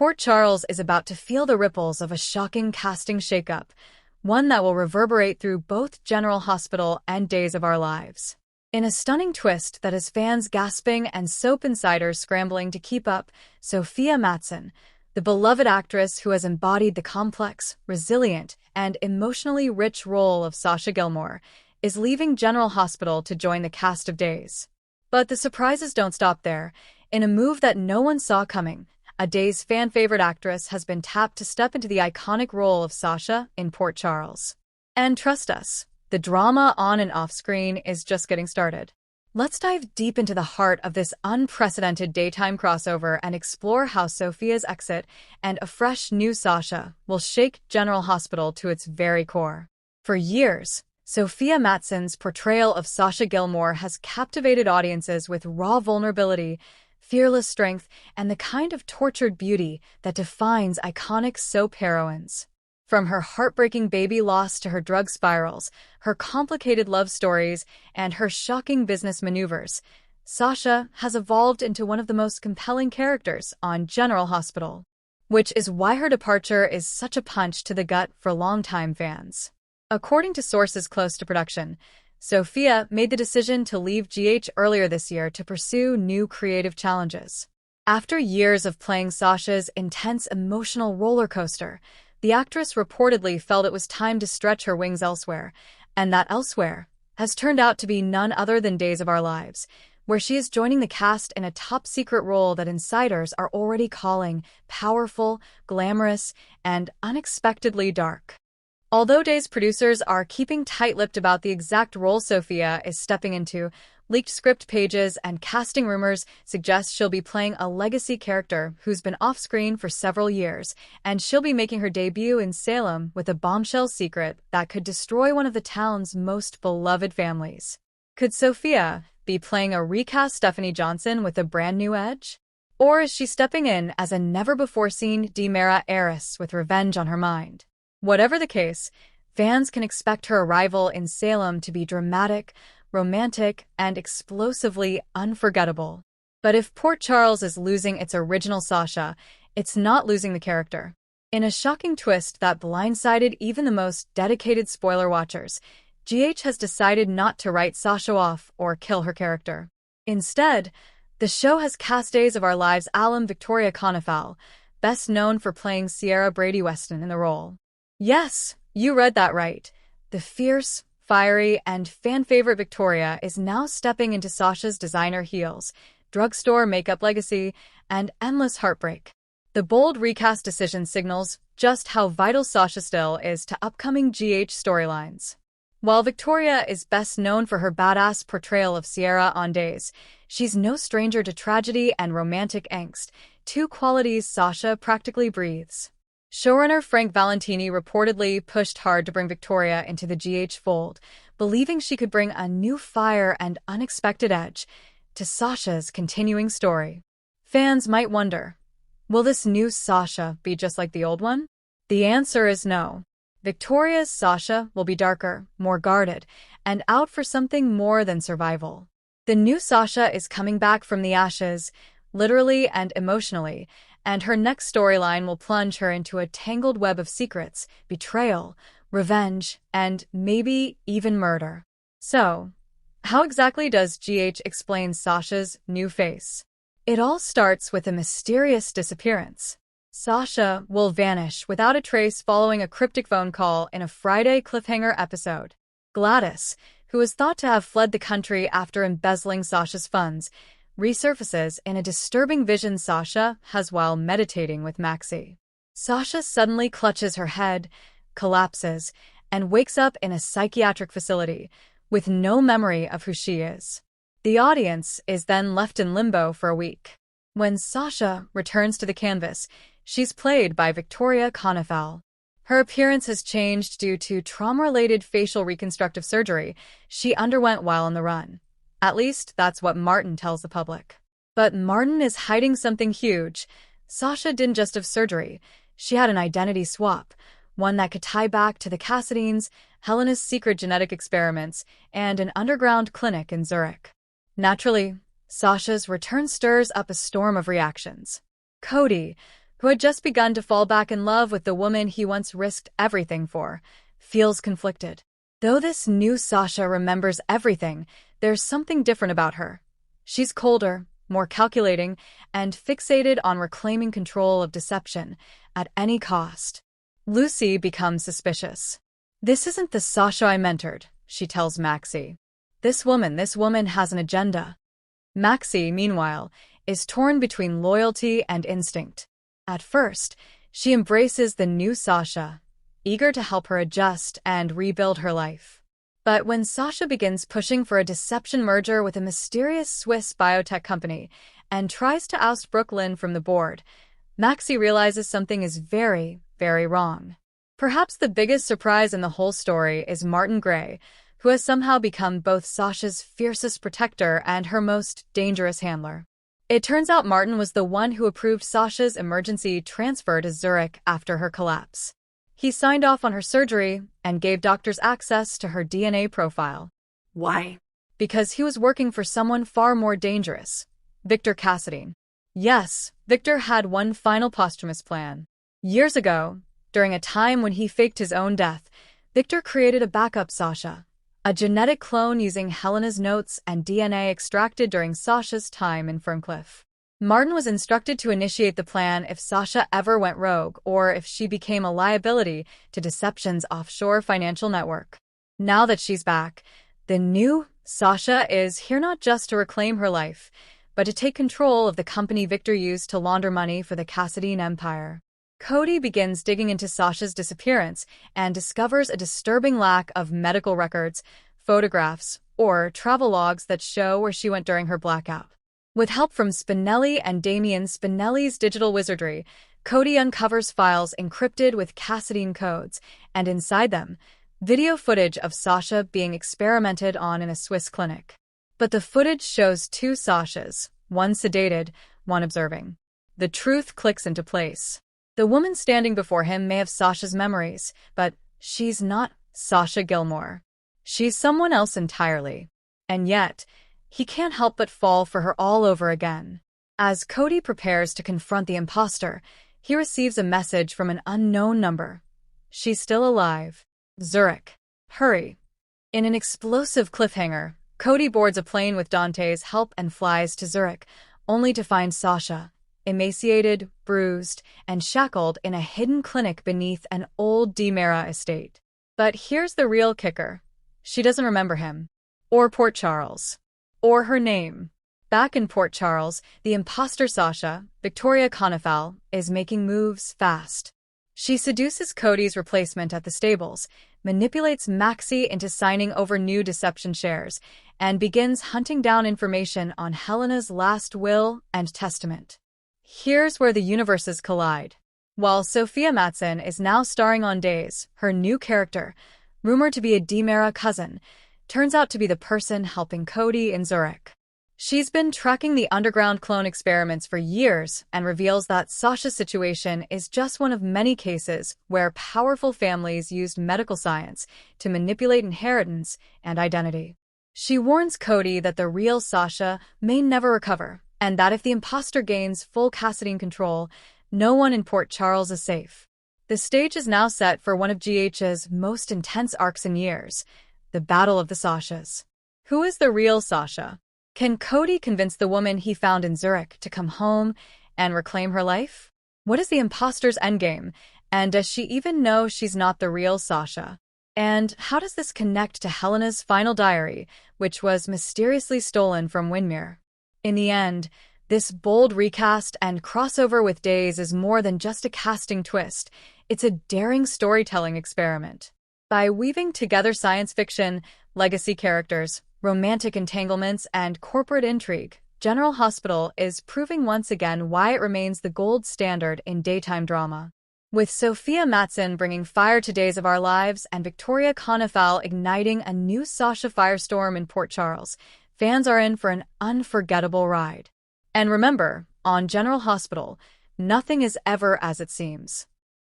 Port Charles is about to feel the ripples of a shocking casting shakeup, one that will reverberate through both General Hospital and Days of Our Lives. In a stunning twist that has fans gasping and soap insiders scrambling to keep up, SofiaMattsson, the beloved actress who has embodied the complex, resilient, and emotionally rich role of Sasha Gilmore, is leaving General Hospital to join the cast of Days. But the surprises don't stop there. In a move that no one saw coming, a Days fan-favorite actress has been tapped to step into the iconic role of Sasha in Port Charles. And trust us, the drama on and off screen is just getting started. Let's dive deep into the heart of this unprecedented daytime crossover and explore how Sophia's exit and a fresh new Sasha will shake General Hospital to its very core. For years, SofiaMattsson's portrayal of Sasha Gilmore has captivated audiences with raw vulnerability, fearless strength, and the kind of tortured beauty that defines iconic soap heroines. From her heartbreaking baby loss to her drug spirals, her complicated love stories, and her shocking business maneuvers, Sasha has evolved into one of the most compelling characters on General Hospital, which is why her departure is such a punch to the gut for longtime fans. According to sources close to production, Sophia made the decision to leave GH earlier this year to pursue new creative challenges. After years of playing Sasha's intense emotional roller coaster, the actress reportedly felt it was time to stretch her wings elsewhere, and that elsewhere has turned out to be none other than Days of Our Lives, where she is joining the cast in a top-secret role that insiders are already calling powerful, glamorous, and unexpectedly dark. Although Days producers are keeping tight-lipped about the exact role Sophia is stepping into, leaked script pages and casting rumors suggest she'll be playing a legacy character who's been off-screen for several years, and she'll be making her debut in Salem with a bombshell secret that could destroy one of the town's most beloved families. Could Sophia be playing a recast Stephanie Johnson with a brand new edge? Or is she stepping in as a never-before-seen DiMera heiress with revenge on her mind? Whatever the case, fans can expect her arrival in Salem to be dramatic, romantic, and explosively unforgettable. But if Port Charles is losing its original Sasha, it's not losing the character. In a shocking twist that blindsided even the most dedicated spoiler watchers, GH has decided not to write Sasha off or kill her character. Instead, the show has cast Days of Our Lives alum Victoria Konefal, best known for playing Sierra Brady Weston in the role. Yes, you read that right. The fierce, fiery, and fan-favorite Victoria is now stepping into Sasha's designer heels, drugstore makeup legacy, and endless heartbreak. The bold recast decision signals just how vital Sasha still is to upcoming GH storylines. While Victoria is best known for her badass portrayal of Sierra on Days, she's no stranger to tragedy and romantic angst, two qualities Sasha practically breathes. Showrunner Frank Valentini reportedly pushed hard to bring Victoria into the GH fold, believing she could bring a new fire and unexpected edge to Sasha's continuing story. Fans might wonder, will this new Sasha be just like the old one? The answer is no. Victoria's Sasha will be darker, more guarded, and out for something more than survival. The new Sasha is coming back from the ashes, literally and emotionally, and her next storyline will plunge her into a tangled web of secrets, betrayal, revenge, and maybe even murder. So, how exactly does GH explain Sasha's new face? It all starts with a mysterious disappearance. Sasha will vanish without a trace following a cryptic phone call in a Friday cliffhanger episode. Gladys, who is thought to have fled the country after embezzling Sasha's funds, resurfaces in a disturbing vision Sasha has while meditating with Maxie. Sasha suddenly clutches her head, collapses, and wakes up in a psychiatric facility, with no memory of who she is. The audience is then left in limbo for a week. When Sasha returns to the canvas, she's played by Victoria Konefal. Her appearance has changed due to trauma-related facial reconstructive surgery she underwent while on the run. At least, that's what Martin tells the public. But Martin is hiding something huge. Sasha didn't just have surgery. She had an identity swap, one that could tie back to the Cassadines, Helena's secret genetic experiments, and an underground clinic in Zurich. Naturally, Sasha's return stirs up a storm of reactions. Cody, who had just begun to fall back in love with the woman he once risked everything for, feels conflicted. Though this new Sasha remembers everything, there's something different about her. She's colder, more calculating, and fixated on reclaiming control of deception at any cost. Lucy becomes suspicious. "This isn't the Sasha I mentored," she tells Maxie. This woman has an agenda." Maxie, meanwhile, is torn between loyalty and instinct. At first, she embraces the new Sasha, eager to help her adjust and rebuild her life. But when Sasha begins pushing for a deception merger with a mysterious Swiss biotech company and tries to oust Brooklyn from the board, Maxie realizes something is very, very wrong. Perhaps the biggest surprise in the whole story is Martin Gray, who has somehow become both Sasha's fiercest protector and her most dangerous handler. It turns out Martin was the one who approved Sasha's emergency transfer to Zurich after her collapse. He signed off on her surgery and gave doctors access to her DNA profile. Why? Because he was working for someone far more dangerous, Victor Cassadine. Yes, Victor had one final posthumous plan. Years ago, during a time when he faked his own death, Victor created a backup Sasha, a genetic clone using Helena's notes and DNA extracted during Sasha's time in Ferncliff. Martin was instructed to initiate the plan if Sasha ever went rogue or if she became a liability to Deception's offshore financial network. Now that she's back, the new Sasha is here not just to reclaim her life, but to take control of the company Victor used to launder money for the Cassadine empire. Cody begins digging into Sasha's disappearance and discovers a disturbing lack of medical records, photographs, or travel logs that show where she went during her blackout. With help from Spinelli and Damien Spinelli's digital wizardry, Cody uncovers files encrypted with Cassadine codes, and inside them, video footage of Sasha being experimented on in a Swiss clinic. But the footage shows two Sashas, one sedated, one observing. The truth clicks into place. The woman standing before him may have Sasha's memories, but she's not Sasha Gilmore. She's someone else entirely. And yet, he can't help but fall for her all over again. As Cody prepares to confront the imposter, he receives a message from an unknown number. She's still alive. Zurich. Hurry. In an explosive cliffhanger, Cody boards a plane with Dante's help and flies to Zurich, only to find Sasha, emaciated, bruised, and shackled in a hidden clinic beneath an old Demera estate. But here's the real kicker. She doesn't remember him. Or Port Charles. Or her name. Back in Port Charles, the imposter Sasha, Victoria Konefal, is making moves fast. She seduces Cody's replacement at the stables, manipulates Maxie into signing over new Deception shares, and begins hunting down information on Helena's last will and testament. Here's where the universes collide. While SofiaMattsson is now starring on Days, her new character, rumored to be a Demera cousin, turns out to be the person helping Cody in Zurich. She's been tracking the underground clone experiments for years and reveals that Sasha's situation is just one of many cases where powerful families used medical science to manipulate inheritance and identity. She warns Cody that the real Sasha may never recover, and that if the imposter gains full Cassadine control, no one in Port Charles is safe. The stage is now set for one of GH's most intense arcs in years, the Battle of the Sashas. Who is the real Sasha? Can Cody convince the woman he found in Zurich to come home and reclaim her life? What is the imposter's endgame, and does she even know she's not the real Sasha? And how does this connect to Helena's final diary, which was mysteriously stolen from Windermere? In the end, this bold recast and crossover with Days is more than just a casting twist. It's a daring storytelling experiment. By weaving together science fiction, legacy characters, romantic entanglements, and corporate intrigue, General Hospital is proving once again why it remains the gold standard in daytime drama. With SofiaMattsson bringing fire to Days of Our Lives and Victoria Konefal igniting a new Sasha firestorm in Port Charles, fans are in for an unforgettable ride. And remember, on General Hospital, nothing is ever as it seems.